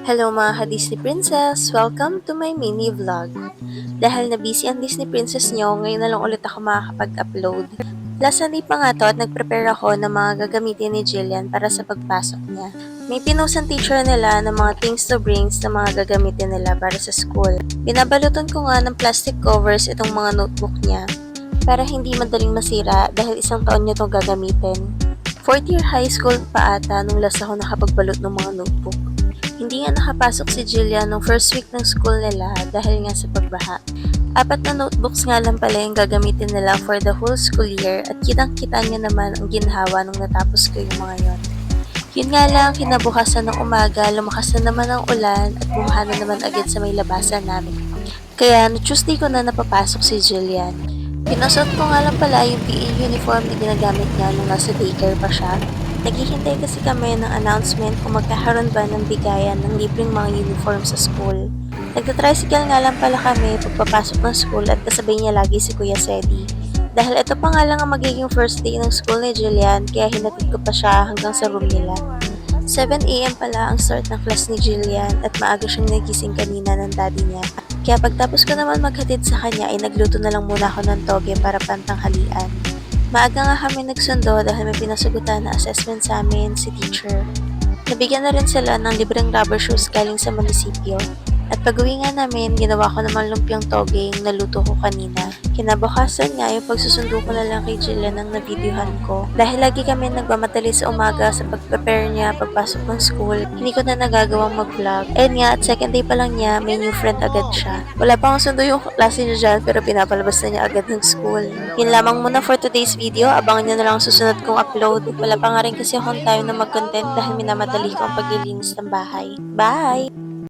Hello mga ka-Disney Princess! Welcome to my mini vlog. Dahil na busy ang Disney Princess nyo, ngayon na lang ulit ako makakapag-upload. Last Sunday pa nga to at nag-prepare ako ng mga gagamitin ni Jillian para sa pagpasok niya. May pinost ang teacher nila ng mga things to brings na mga gagamitin nila para sa school. Binabalutan ko nga ng plastic covers itong mga notebook niya para hindi madaling masira dahil isang taon niya itong gagamitin. 4th year high school pa ata nung last ako nakapagbalot ng mga notebook. Hindi nga nakapasok si Jillian nung first week ng school nila dahil nga sa pagbaha. 4 na notebooks nga lang pala yung gagamitin nila for the whole school year at kitang-kita niya naman ang ginhawa nung natapos ko yung mga yon. Yun nga lang, kinabukasan ng umaga, lumakas na naman ang ulan at bumaha na naman agad sa may labasan namin. Kaya no Tuesday ko na napapasok si Jillian. Pinasot ko nga lang pala yung PE uniform na ginagamit niya nung nasa daycare pa siya. Naghihintay kasi kami ng announcement kung magkakaroon ba ng bigayan ng libreng mga uniform sa school. Nagta-tricycle nga lang pala kami pagpapasok ng school at kasabay niya lagi si Kuya Sedi. Dahil ito pa nga lang ang magiging first day ng school ni Jillian kaya hinatid ko pa siya hanggang sa room nila. 7 AM pala ang start ng class ni Jillian at maaga siyang nagising kanina ng daddy niya. Kaya pagtapos ko naman maghatid sa kanya ay nagluto na lang muna ako ng toge para pantanghalian. Maaga nga kami nagsundo dahil may pinasagutan na assessment sa amin si teacher. Nabigyan na rin sila ng libreng rubber shoes galing sa munisipyo. At pag-uwi nga namin, ginawa ko naman lumpiang toge yung naluto ko kanina. Kinabukasan nga yung pagsusundo ko na lang kay Jillian ang navideohan ko. Dahil lagi kami nagmamadali sa umaga sa pag-prepare niya pagpasok ng school, hindi ko na nagagawang mag-vlog. And nga, at second day pa lang niya, may new friend agad siya. Wala pa akong sundo yung klase niya dyan, pero pinapalabas na niya agad ng school. Yun lamang muna for today's video. Abangan niyo na lang ang susunod kong upload. Wala pa nga rin kasi akong time na mag-content dahil minamadali ko ang paglilinis ng bahay. Bye!